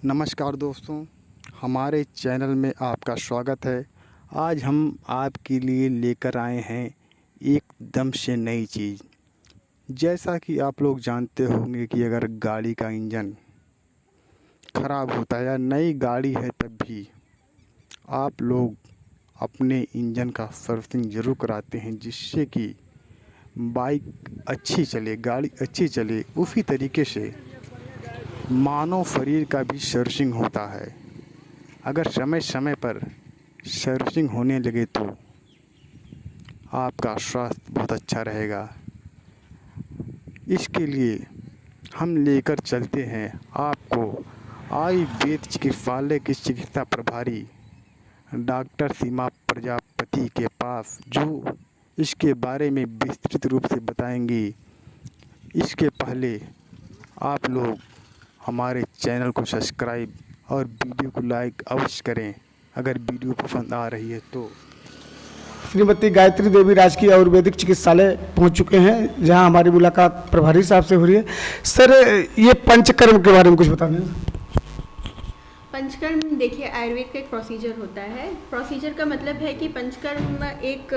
नमस्कार दोस्तों, हमारे चैनल में आपका स्वागत है। आज हम आपके लिए लेकर आए हैं एकदम से नई चीज़। जैसा कि आप लोग जानते होंगे कि अगर गाड़ी का इंजन ख़राब होता है या नई गाड़ी है तब भी आप लोग अपने इंजन का सर्विसिंग ज़रूर कराते हैं, जिससे कि बाइक अच्छी चले, गाड़ी अच्छी चले। उसी तरीके से मानव शरीर का भी सर्विसिंग होता है। अगर समय समय पर सर्विसिंग होने लगे तो आपका स्वास्थ्य बहुत अच्छा रहेगा। इसके लिए हम लेकर चलते हैं आपको आयुर्वेद चिकित्सालय की चिकित्सा प्रभारी डॉक्टर सीमा प्रजापति के पास, जो इसके बारे में विस्तृत रूप से बताएंगी। इसके पहले आप लोग हमारे चैनल को सब्सक्राइब और वीडियो को लाइक अवश्य करें अगर वीडियो पसंद आ रही है तो। श्रीमती गायत्री देवी राजकीय आयुर्वेदिक चिकित्सालय पहुंच चुके हैं, जहां हमारी मुलाकात प्रभारी साहब से हो रही है। सर, ये पंचकर्म के बारे में कुछ बता दें। पंचकर्म देखिए, आयुर्वेद का एक प्रोसीजर होता है। प्रोसीजर का मतलब है कि पंचकर्म एक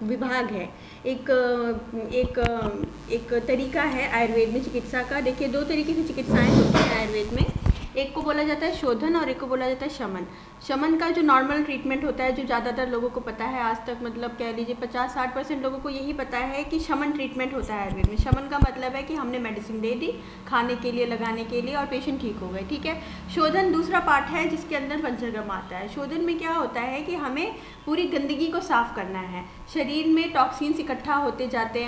विभाग है, एक एक एक तरीका है आयुर्वेद में चिकित्सा का। देखिए, दो तरीके की चिकित्साएं होती हैं आयुर्वेद में। एक को बोला जाता है शोधन और एक को बोला जाता है शमन। शमन का जो नॉर्मल ट्रीटमेंट होता है, जो ज़्यादातर लोगों को पता है आज तक, मतलब कह लीजिए 50-60% लोगों को यही पता है कि शमन ट्रीटमेंट होता है आयुर्वेद में। शमन का मतलब है कि हमने मेडिसिन दे दी खाने के लिए, लगाने के लिए, और पेशेंट ठीक हो गए, ठीक है। शोधन दूसरा पार्ट है जिसके अंदर पंचकर्म आता है। शोधन में क्या होता है कि हमें पूरी गंदगी को साफ़ करना है। शरीर में टॉक्सिन्स इकट्ठा होते जाते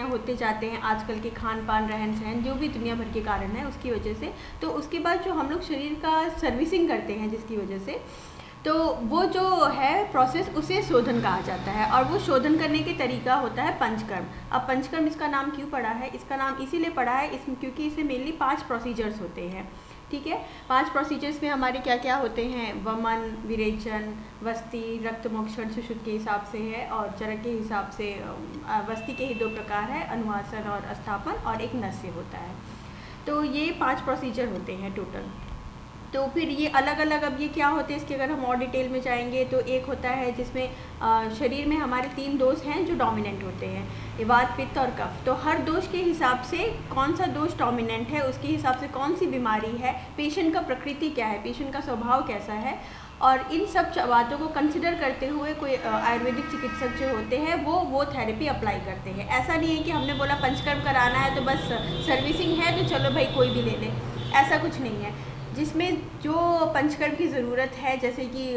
हैं आजकल के खान पान, रहन सहन, जो भी दुनिया भर के कारण है उसकी वजह से। तो उसके बाद जो हम लोग शरीर का सर्विसिंग करते हैं जिसकी वजह से, तो वो जो है प्रोसेस, उसे शोधन कहा जाता है। और वो शोधन करने के तरीका होता है पंचकर्म। अब पंचकर्म इसका नाम क्यों पड़ा है? इसका नाम इसीलिए पड़ा है क्योंकि इसमें मेनली 5 प्रोसीजर्स होते हैं, ठीक है। 5 प्रोसीजर्स में हमारे क्या क्या होते हैं? वमन, विरेचन, वस्ति, रक्त मोक्षण सुश्रुत के हिसाब से है, और चरक के हिसाब से वस्ति के ही 2 प्रकार है, अनुवासन और अस्थापन, और एक नस्य होता है। तो ये 5 प्रोसीजर होते हैं टोटल। तो फिर ये अलग अलग, अब ये क्या होते हैं इसके अगर हम और डिटेल में जाएंगे तो एक होता है जिसमें शरीर में हमारे 3 दोष हैं जो डोमिनेंट होते हैं, ये वात, पित्त और कफ। तो हर दोष के हिसाब से कौन सा दोष डोमिनेंट है, उसके हिसाब से कौन सी बीमारी है, पेशेंट का प्रकृति क्या है, पेशेंट का स्वभाव कैसा है, और इन सब बातों को कंसिडर करते हुए कोई आयुर्वेदिक चिकित्सक जो होते हैं वो थेरेपी अप्लाई करते हैं। ऐसा नहीं है कि हमने बोला पंचकर्म कराना है तो बस सर्विसिंग है तो चलो भाई कोई भी ले ले, ऐसा कुछ नहीं है। जिसमें जो पंचकर्म की ज़रूरत है, जैसे कि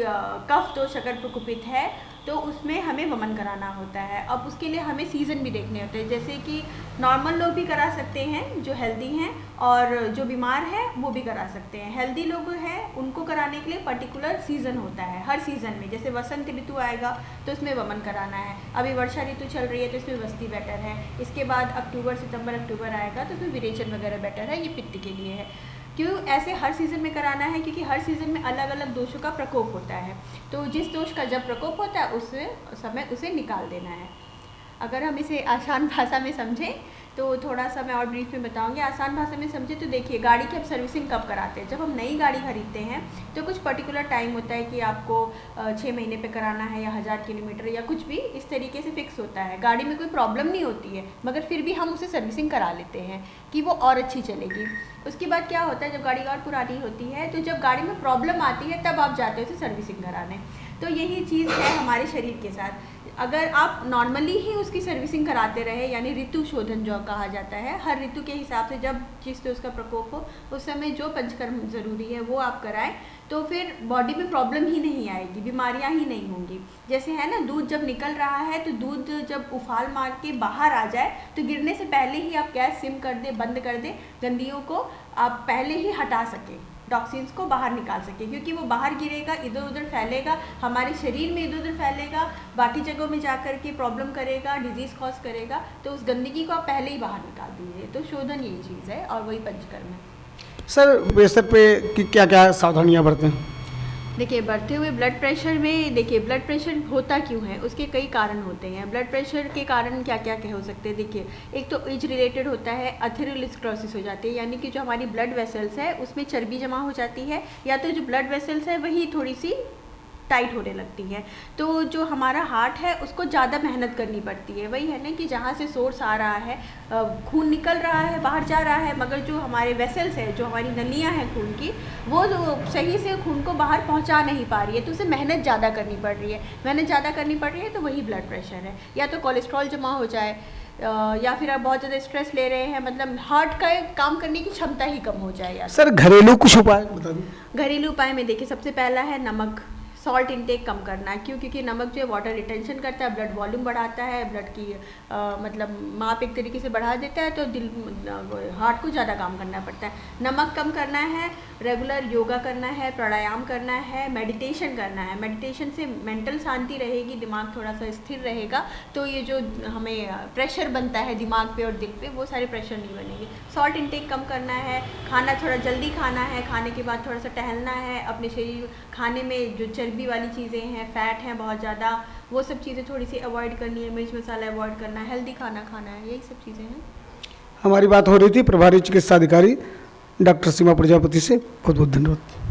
कफ दोष अगर प्रकोपित है तो उसमें हमें वमन कराना होता है। अब उसके लिए हमें सीज़न भी देखने होते हैं, जैसे कि नॉर्मल लोग भी करा सकते हैं जो हेल्दी हैं, और जो बीमार है वो भी करा सकते हैं। हेल्दी लोग हैं उनको कराने के लिए पर्टिकुलर सीज़न होता है। हर सीज़न में, जैसे वसंत ऋतु आएगा तो इसमें वमन कराना है, अभी वर्षा ऋतु चल रही है तो इसमें वस्ती बेटर है, इसके बाद अक्टूबर, सितंबर, अक्टूबर आएगा तो इसमें विरेचन वगैरह बेटर है। ये पित्त के लिए है। क्यों ऐसे हर सीज़न में कराना है? क्योंकि हर सीज़न में अलग अलग दोषों का प्रकोप होता है, तो जिस दोष का जब प्रकोप होता है उस समय उसे निकाल देना है। अगर हम इसे आसान भाषा में समझें तो थोड़ा सा मैं और ब्रीफ में बताऊंगी। आसान भाषा में समझे तो देखिए, गाड़ी की हम सर्विसिंग कब कराते हैं? जब हम नई गाड़ी खरीदते हैं तो कुछ पर्टिकुलर टाइम होता है कि आपको 6 महीने पे कराना है, या 1000 किलोमीटर, या कुछ भी इस तरीके से फिक्स होता है। गाड़ी में कोई प्रॉब्लम नहीं होती है, मगर फिर भी हम उसे सर्विसिंग करा लेते हैं कि वो और अच्छी चलेगी। उसके बाद क्या होता है, जब गाड़ी और पुरानी होती है तो जब गाड़ी में प्रॉब्लम आती है तब आप जाते हो उसे सर्विसिंग कराने। तो यही चीज़ है हमारे शरीर के साथ। अगर आप नॉर्मली ही उसकी सर्विसिंग कराते रहे, यानी ऋतु शोधन जो कहा जाता है, हर ऋतु के हिसाब से जब जिस दोष का प्रकोप हो उस समय जो पंचकर्म ज़रूरी है वो आप कराएं, तो फिर बॉडी में प्रॉब्लम ही नहीं आएगी, बीमारियां ही नहीं होंगी। जैसे है ना, दूध जब निकल रहा है तो दूध जब उफाल मार के बाहर आ जाए तो गिरने से पहले ही आप गैस सिम कर दे, बंद कर दे, गंदियों को आप पहले ही हटा सकें, टॉक्सिन्स को बाहर निकाल सके, क्योंकि वो बाहर गिरेगा, इधर उधर फैलेगा, हमारे शरीर में इधर उधर फैलेगा, बाकी जगहों में जाकर के प्रॉब्लम करेगा, डिजीज़ कॉज करेगा। तो उस गंदगी को आप पहले ही बाहर निकाल दीजिए। तो शोधन यही चीज़ है और वही पंचकर्म है। सर, प्रेशर पे कि क्या क्या सावधानियां बरतें? देखिए, बढ़ते हुए ब्लड प्रेशर में देखिए ब्लड प्रेशर होता क्यों है, उसके कई कारण होते हैं। ब्लड प्रेशर के कारण क्या क्या हो सकते हैं। देखिए, एक तो एज रिलेटेड होता है, अथेरोस्क्लेरोसिस हो जाती है, यानी कि जो हमारी ब्लड वेसल्स है उसमें चर्बी जमा हो जाती है, या तो जो ब्लड वेसल्स है वही थोड़ी सी टाइट होने लगती है। तो जो हमारा हार्ट है उसको ज़्यादा मेहनत करनी पड़ती है। वही है ना कि जहाँ से सोर्स आ रहा है, खून निकल रहा है, बाहर जा रहा है, मगर जो हमारे वेसल्स है, जो हमारी नलियाँ हैं खून की, वो सही से खून को बाहर पहुँचा नहीं पा रही है, तो उसे मेहनत ज़्यादा करनी पड़ रही है। मेहनत ज़्यादा करनी पड़ रही है तो वही ब्लड प्रेशर है। या तो कोलेस्ट्रॉल जमा हो जाए, या फिर आप बहुत ज़्यादा स्ट्रेस ले रहे हैं, मतलब हार्ट का काम करने की क्षमता ही कम हो जाए। यार सर घरेलू कुछ उपाय बता दें। घरेलू उपाय में देखिए, सबसे पहला है नमक, सॉल्ट इनटेक कम करना। क्योंकि नमक जो है वाटर रिटेंशन करता है, ब्लड वॉल्यूम बढ़ाता है, ब्लड की मतलब माप एक तरीके से बढ़ा देता है, तो दिल हार्ट को ज़्यादा काम करना पड़ता है। नमक कम करना है, रेगुलर योगा करना है, प्राणायाम करना है, मेडिटेशन करना है। मेडिटेशन से मेंटल शांति रहेगी, दिमाग थोड़ा सा स्थिर रहेगा, तो ये जो हमें प्रेशर बनता है दिमाग पे और दिल पे, वो सारे प्रेशर नहीं बनेंगे। सॉल्ट इनटेक कम करना है, खाना थोड़ा जल्दी खाना है, खाने के बाद थोड़ा सा टहलना है, अपने शरीर खाने में जो चर्बी वाली चीज़ें हैं, फैट हैं बहुत ज़्यादा, वो सब चीज़ें थोड़ी सी अवॉइड करनी है, मिर्च मसाला अवॉइड करना है, हेल्दी खाना खाना है, यही सब चीज़ें हैं। हमारी बात हो रही थी प्रभारी चिकित्सा अधिकारी डॉक्टर सीमा प्रजापति से। बहुत बहुत धन्यवाद।